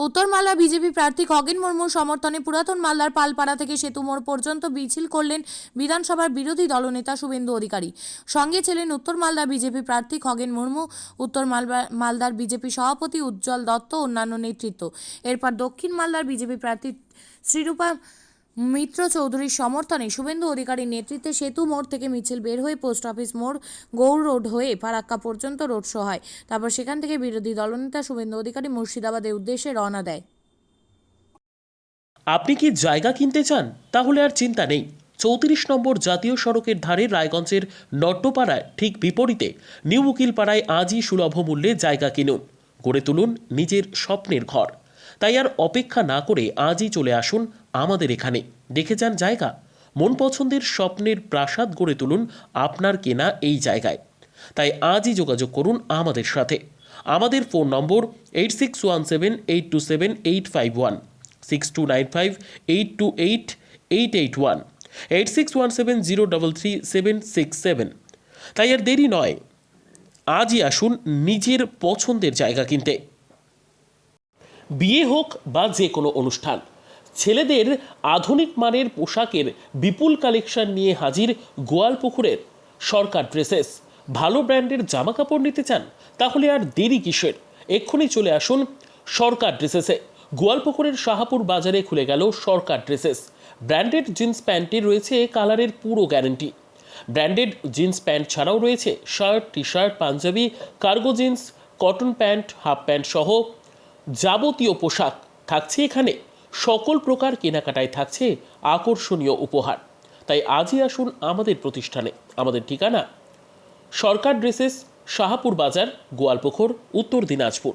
উত্তর মালদা বিজেপি প্রার্থী খগেন মুর্মুর সমর্থনে পুরাতন মালদার পালপাড়া থেকে সেতু মোড় পর্যন্ত মিছিল করলেন বিধানসভার বিরোধী দলনেতা শুভেন্দু অধিকারী। সঙ্গে ছিলেন উত্তর মালদা বিজেপি প্রার্থী খগেন মুর্মু, উত্তর মালদার বিজেপি সভাপতি উজ্জ্বল দত্ত ও অন্যান্য নেতৃত্ব। এরপর দক্ষিণ মালদার বিজেপি প্রার্থী শ্রীরূপা মিত্র চৌধুরীর সমর্থনে শুভেন্দু অধিকারীর নেতৃত্বে সেতু মোড় থেকে মিছিল বের হয়ে পোস্ট অফিস মোড়, গৌড় রোড হয়ে ফারাক্কা পর্যন্ত রোড শো হয়। তারপর সেখান থেকে বিরোধী দলনেতা শুভেন্দু অধিকারী মুর্শিদাবাদের উদ্দেশ্যে রওনা দেয়। আপনি কি জায়গা কিনতে চান? তাহলে আর চিন্তা নেই। 34 নম্বর জাতীয় সড়কের ধারে রায়গঞ্জের নট্টপাড়ায় ঠিক বিপরীতে নিউ উকিলপাড়ায় আজই সুলভ মূল্যে জায়গা কিনুন, গড়ে তুলুন নিজের স্বপ্নের ঘর। তাই আর অপেক্ষা না করে আজই চলে আসুন আমাদের এখানে, দেখে যান জায়গা। মন পছন্দের স্বপ্নের প্রাসাদ গড়ে তুলুন আপনার কেনা এই জায়গায়। তাই আজই যোগাযোগ করুন আমাদের সাথে। আমাদের ফোন নম্বর 8617827851, 6295828881, 8617033767। তাই আর দেরি নয়, আজই আসুন নিজের পছন্দের জায়গা কিনতে। বিয়ে হোক বা যে কোনো অনুষ্ঠান, ছেলেদের আধুনিক মানের পোশাকের বিপুল কালেকশন নিয়ে হাজির গোয়ালপুকুরের সরকার ড্রেসেস। ভালো ব্র্যান্ডের জামা কাপড় নিতে চান? তাহলে আর দেরি কিসের? এক্ষুনি চলে আসুন সরকার ড্রেসেসে। গোয়ালপুকুরের শাহাপুর বাজারে খুলে গেল সরকার ড্রেসেস। ব্র্যান্ডেড জিন্স প্যান্টে রয়েছে কালারের পুরো গ্যারেন্টি। ব্র্যান্ডেড জিন্স প্যান্ট ছাড়াও রয়েছে shirt, T shirt, panjabi, cargo jeans, cotton pant, half pant সহ যাবতীয় পোশাক থাকছে এখানে। সকল প্রকার কেনাকাটায় থাকছে আকর্ষণীয় উপহার। তাই আজই আসুন আমাদের প্রতিষ্ঠানে। আমাদের ঠিকানা সরকার ড্রেসেস, শাহাপুর বাজার, গোয়ালপুকুর, উত্তর দিনাজপুর।